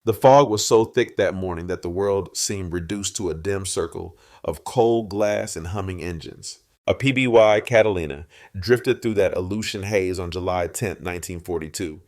The fog was so thick that morning that the world seemed reduced to a dim circle of cold glass and humming engines. A PBY Catalina drifted through that Aleutian haze on July 10th, 1942,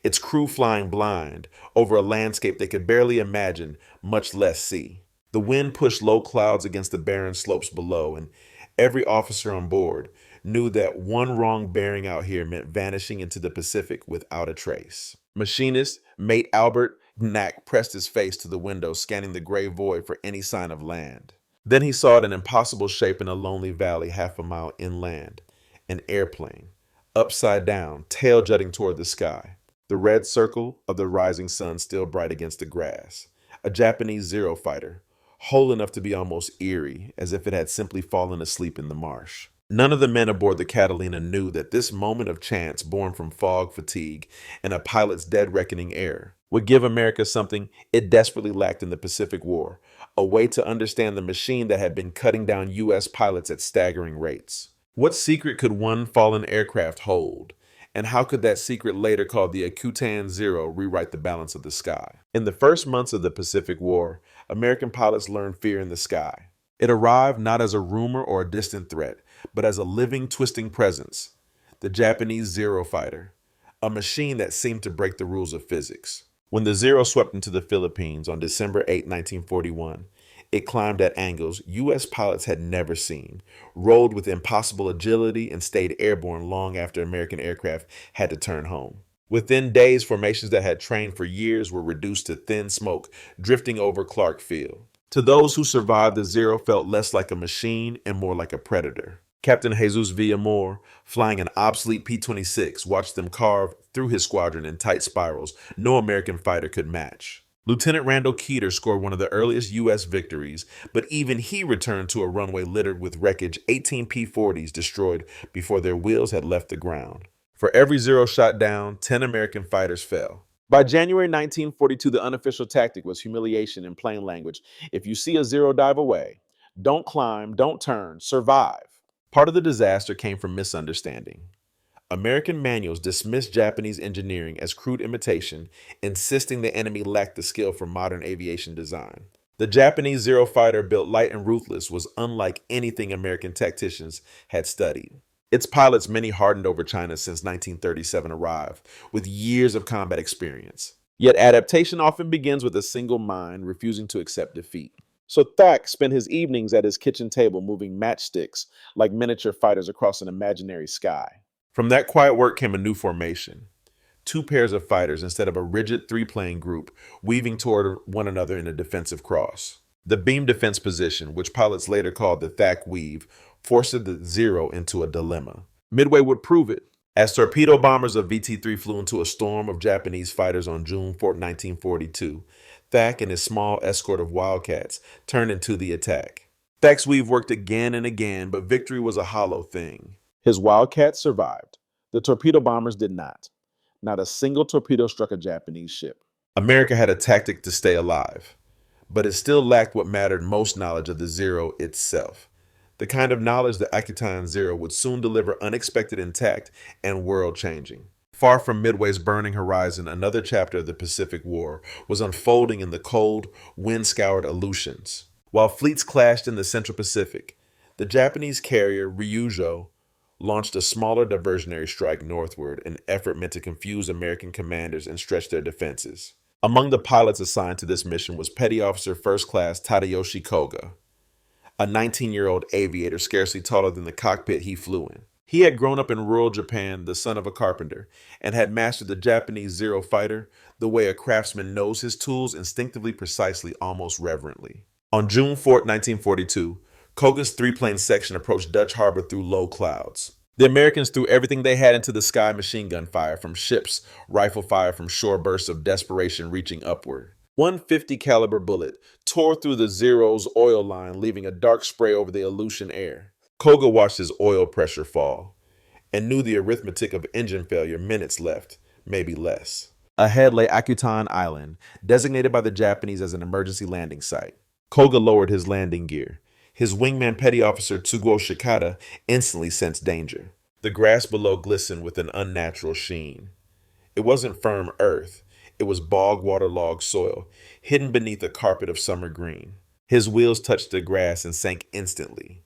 its crew flying blind over a landscape they could barely imagine, much less see. The wind pushed low clouds against the barren slopes below, and every officer on board knew that one wrong bearing out here meant vanishing into the Pacific without a trace. Machinist, mate Albert Knack pressed his face to the window, scanning the gray void for any sign of land. Then he saw an impossible shape in a lonely valley half a mile inland. An airplane, upside down, tail jutting toward the sky. The red circle of the rising sun still bright against the grass. A Japanese Zero fighter, whole enough to be almost eerie, as if it had simply fallen asleep in the marsh. None of the men aboard the Catalina knew that this moment of chance, born from fog fatigue and a pilot's dead reckoning error, would give America something it desperately lacked in the Pacific War: a way to understand the machine that had been cutting down U.S. pilots at staggering rates. What secret could one fallen aircraft hold? And how could that secret, later called the Akutan Zero, rewrite the balance of the sky? In the first months of the Pacific War, American pilots learned fear in the sky. It arrived not as a rumor or a distant threat, but as a living, twisting presence. The Japanese Zero fighter, a machine that seemed to break the rules of physics. When the Zero swept into the Philippines on December 8, 1941, it climbed at angles U.S. pilots had never seen, rolled with impossible agility, and stayed airborne long after American aircraft had to turn home. Within days, formations that had trained for years were reduced to thin smoke drifting over Clark Field. To those who survived, the Zero felt less like a machine and more like a predator. Captain Jesus Villamor, flying an obsolete P-26, watched them carve through his squadron in tight spirals no American fighter could match. Lieutenant Randall Keeter scored one of the earliest U.S. victories, but even he returned to a runway littered with wreckage, 18 P-40s destroyed before their wheels had left the ground. For every Zero shot down, 10 American fighters fell. By January 1942, the unofficial tactic was humiliation in plain language. If you see a Zero, dive away. Don't climb, don't turn, survive. Part of the disaster came from misunderstanding. American manuals dismissed Japanese engineering as crude imitation, insisting the enemy lacked the skill for modern aviation design. The Japanese Zero fighter, built light and ruthless, was unlike anything American tacticians had studied. Its pilots, many hardened over China since 1937, arrived with years of combat experience. Yet adaptation often begins with a single mind refusing to accept defeat. So Thack spent his evenings at his kitchen table moving matchsticks like miniature fighters across an imaginary sky. From that quiet work came a new formation. Two pairs of fighters instead of a rigid three-plane group weaving toward one another in a defensive cross. The beam defense position, which pilots later called the Thack Weave, forced the Zero into a dilemma. Midway would prove it. As torpedo bombers of VT-3 flew into a storm of Japanese fighters on June 4, 1942, Thack and his small escort of Wildcats turned into the attack. Thack's weave worked again and again, but victory was a hollow thing. His Wildcats survived. The torpedo bombers did not. Not a single torpedo struck a Japanese ship. America had a tactic to stay alive, but it still lacked what mattered most: knowledge of the Zero itself. The kind of knowledge that Akutan Zero would soon deliver, unexpected, intact, and world-changing. Far from Midway's burning horizon, another chapter of the Pacific War was unfolding in the cold, wind-scoured Aleutians. While fleets clashed in the Central Pacific, the Japanese carrier Ryujo launched a smaller diversionary strike northward, an effort meant to confuse American commanders and stretch their defenses. Among the pilots assigned to this mission was Petty Officer First Class Tadayoshi Koga, a 19-year-old aviator scarcely taller than the cockpit he flew in. He had grown up in rural Japan, the son of a carpenter, and had mastered the Japanese Zero fighter the way a craftsman knows his tools, instinctively, precisely, almost reverently. On June 4, 1942, Koga's three-plane section approached Dutch Harbor through low clouds. The Americans threw everything they had into the sky: machine gun fire from ships, rifle fire from shore, bursts of desperation reaching upward. One 50 caliber bullet tore through the Zero's oil line, leaving a dark spray over the Aleutian air. Koga watched his oil pressure fall and knew the arithmetic of engine failure: minutes left, maybe less. Ahead lay Akutan Island, designated by the Japanese as an emergency landing site. Koga lowered his landing gear. His wingman, Petty Officer Tsugo Shikata, instantly sensed danger. The grass below glistened with an unnatural sheen. It wasn't firm earth. It was bog waterlogged soil, hidden beneath a carpet of summer green. His wheels touched the grass and sank instantly.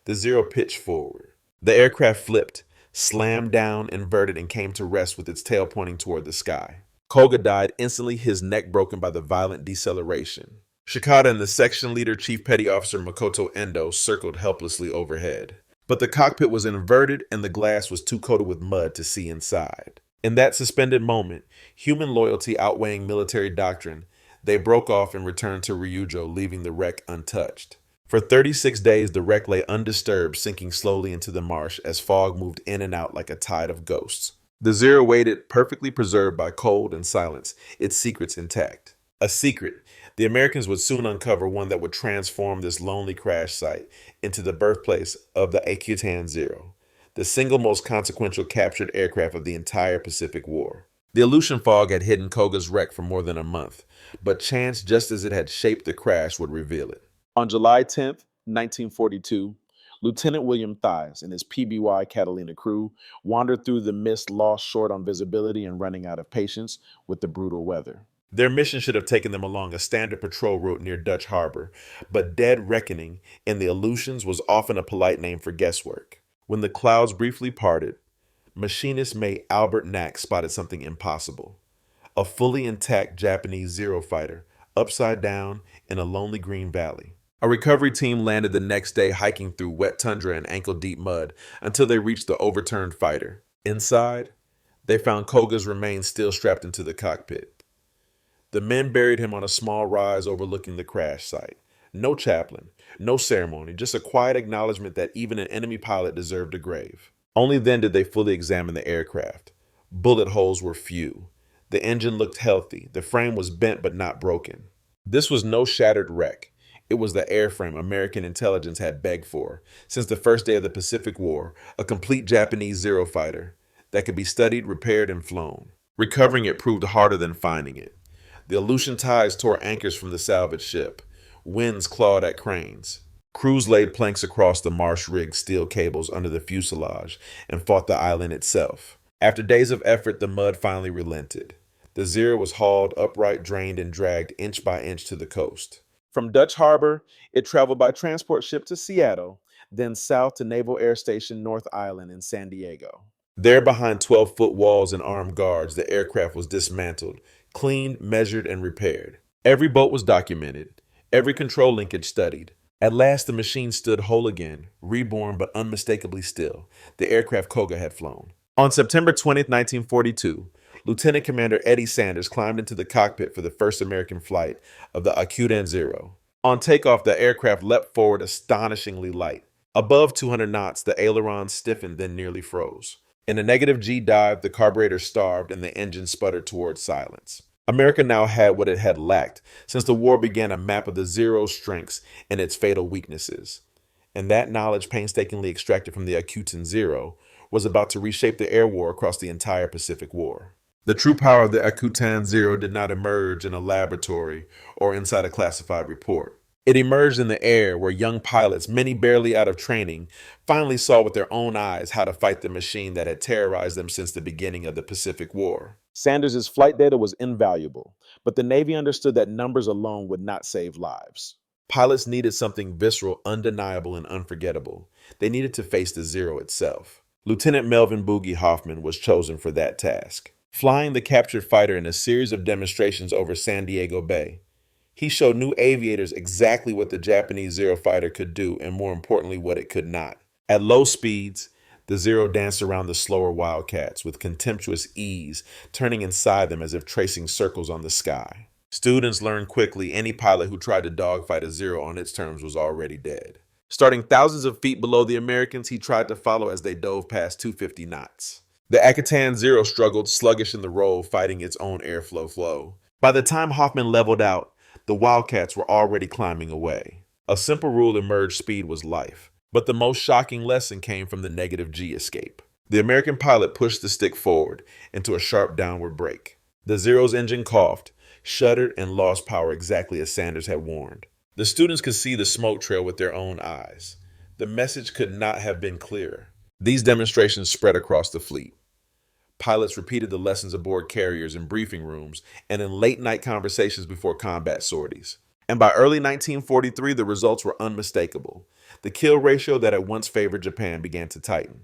The Zero pitched forward. The aircraft flipped, slammed down, inverted, and came to rest with its tail pointing toward the sky. Koga died instantly, his neck broken by the violent deceleration. Shikata and the section leader, Chief Petty Officer Makoto Endo, circled helplessly overhead. But the cockpit was inverted and the glass was too coated with mud to see inside. In that suspended moment, human loyalty outweighing military doctrine, they broke off and returned to Ryujo, leaving the wreck untouched. For 36 days, the wreck lay undisturbed, sinking slowly into the marsh as fog moved in and out like a tide of ghosts. The Zero waited, perfectly preserved by cold and silence, its secrets intact. A secret. The Americans would soon uncover one that would transform this lonely crash site into the birthplace of the Akutan Zero, the single most consequential captured aircraft of the entire Pacific War. The Aleutian fog had hidden Koga's wreck for more than a month, but chance, just as it had shaped the crash, would reveal it. On July 10th, 1942, Lieutenant William Thies and his PBY Catalina crew wandered through the mist, lost short on visibility and running out of patience with the brutal weather. Their mission should have taken them along a standard patrol route near Dutch Harbor, but dead reckoning in the Aleutians was often a polite name for guesswork. When the clouds briefly parted, machinist mate Albert Knack spotted something impossible. A fully intact Japanese Zero fighter, upside down in a lonely green valley. A recovery team landed the next day, hiking through wet tundra and ankle-deep mud until they reached the overturned fighter. Inside, they found Koga's remains still strapped into the cockpit. The men buried him on a small rise overlooking the crash site. No chaplain, no ceremony, just a quiet acknowledgement that even an enemy pilot deserved a grave. Only then did they fully examine the aircraft. Bullet holes were few. The engine looked healthy. The frame was bent but not broken. This was no shattered wreck. It was the airframe American intelligence had begged for since the first day of the Pacific War, a complete Japanese Zero fighter that could be studied, repaired, and flown. Recovering it proved harder than finding it. The Aleutian tides tore anchors from the salvaged ship. Winds clawed at cranes. Crews laid planks across the marsh-rigged steel cables under the fuselage and fought the island itself. After days of effort, the mud finally relented. The Zero was hauled upright, drained, and dragged inch by inch to the coast. From Dutch Harbor, it traveled by transport ship to Seattle, then south to Naval Air Station North Island in San Diego. There, behind 12-foot walls and armed guards, the aircraft was dismantled, cleaned, measured, and repaired. Every boat was documented, every control linkage studied. At last, the machine stood whole again, reborn but unmistakably still, the aircraft Koga had flown. On September 20th, 1942, Lieutenant Commander Eddie Sanders climbed into the cockpit for the first American flight of the Akutan Zero. On takeoff, the aircraft leapt forward astonishingly light. Above 200 knots, the ailerons stiffened, then nearly froze. In a negative G dive, the carburetor starved and the engine sputtered towards silence. America now had what it had lacked since the war began: a map of the Zero's strengths and its fatal weaknesses. And that knowledge, painstakingly extracted from the Akutan Zero, was about to reshape the air war across the entire Pacific War. The true power of the Akutan Zero did not emerge in a laboratory or inside a classified report. It emerged in the air, where young pilots, many barely out of training, finally saw with their own eyes how to fight the machine that had terrorized them since the beginning of the Pacific War. Sanders' flight data was invaluable, but the Navy understood that numbers alone would not save lives. Pilots needed something visceral, undeniable, and unforgettable. They needed to face the Zero itself. Lieutenant Melvin Boogie Hoffman was chosen for that task. Flying the captured fighter in a series of demonstrations over San Diego Bay, he showed new aviators exactly what the Japanese Zero fighter could do, and more importantly, what it could not. At low speeds, the Zero danced around the slower Wildcats with contemptuous ease, turning inside them as if tracing circles on the sky. Students learned quickly any pilot who tried to dogfight a Zero on its terms was already dead. Starting thousands of feet below the Americans, he tried to follow as they dove past 250 knots. The Akutan Zero struggled, sluggish in the roll, fighting its own airflow flow. By the time Hoffman leveled out, the Wildcats were already climbing away. A simple rule emerged: speed was life. But the most shocking lesson came from the negative G escape. The American pilot pushed the stick forward into a sharp downward brake. The Zero's engine coughed, shuddered, and lost power exactly as Sanders had warned. The students could see the smoke trail with their own eyes. The message could not have been clearer. These demonstrations spread across the fleet. Pilots repeated the lessons aboard carriers in briefing rooms and in late-night conversations before combat sorties. And by early 1943, the results were unmistakable. The kill ratio that had once favored Japan began to tighten.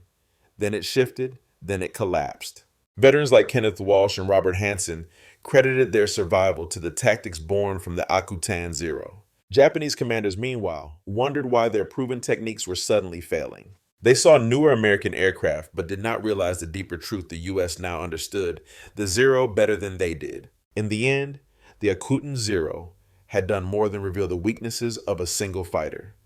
Then it shifted, then it collapsed. Veterans like Kenneth Walsh and Robert Hansen credited their survival to the tactics born from the Akutan Zero. Japanese commanders, meanwhile, wondered why their proven techniques were suddenly failing. They saw newer American aircraft, but did not realize the deeper truth the U.S. now understood: the Zero better than they did. In the end, the Akutan Zero had done more than reveal the weaknesses of a single fighter.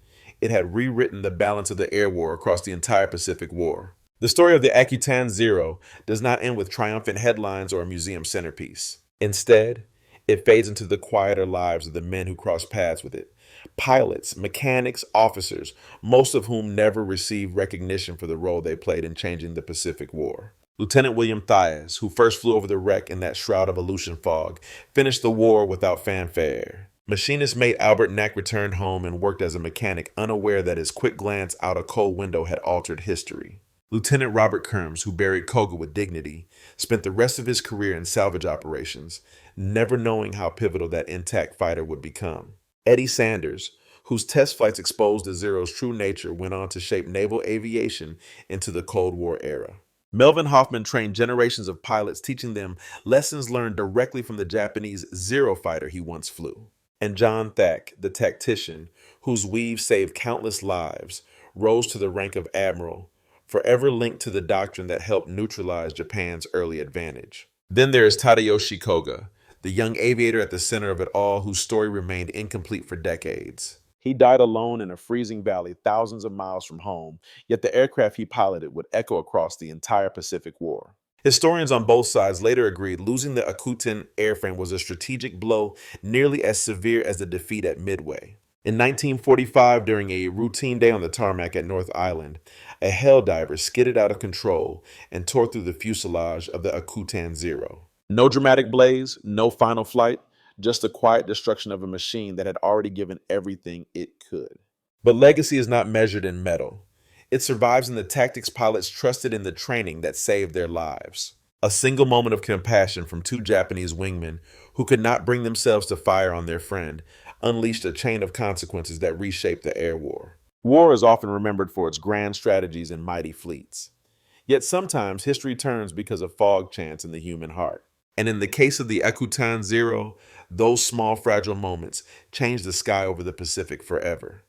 It had rewritten the balance of the air war across the entire Pacific War. The story of the Akutan Zero does not end with triumphant headlines or a museum centerpiece. Instead, it fades into the quieter lives of the men who crossed paths with it. Pilots, mechanics, officers, most of whom never received recognition for the role they played in changing the Pacific War. Lieutenant William Thias, who first flew over the wreck in that shroud of Aleutian fog, finished the war without fanfare. Machinist mate Albert Knack returned home and worked as a mechanic, unaware that his quick glance out a cold window had altered history. Lieutenant Robert Kerms, who buried Koga with dignity, spent the rest of his career in salvage operations, never knowing how pivotal that intact fighter would become. Eddie Sanders, whose test flights exposed the Zero's true nature, went on to shape naval aviation into the Cold War era. Melvin Hoffman trained generations of pilots, teaching them lessons learned directly from the Japanese Zero fighter he once flew. And John Thack, the tactician, whose weave saved countless lives, rose to the rank of admiral, forever linked to the doctrine that helped neutralize Japan's early advantage. Then there is Tadayoshi Koga, the young aviator at the center of it all, whose story remained incomplete for decades. He died alone in a freezing valley thousands of miles from home, yet the aircraft he piloted would echo across the entire Pacific War. Historians on both sides later agreed losing the Akutan airframe was a strategic blow nearly as severe as the defeat at Midway. In 1945, during a routine day on the tarmac at North Island, a helldiver skidded out of control and tore through the fuselage of the Akutan Zero. No dramatic blaze, no final flight, just the quiet destruction of a machine that had already given everything it could. But legacy is not measured in metal. It survives in the tactics pilots trusted in the training that saved their lives. A single moment of compassion from two Japanese wingmen who could not bring themselves to fire on their friend unleashed a chain of consequences that reshaped the air war. War is often remembered for its grand strategies and mighty fleets. Yet sometimes history turns because of fog chance in the human heart. And in the case of the Akutan Zero, those small fragile moments changed the sky over the Pacific forever.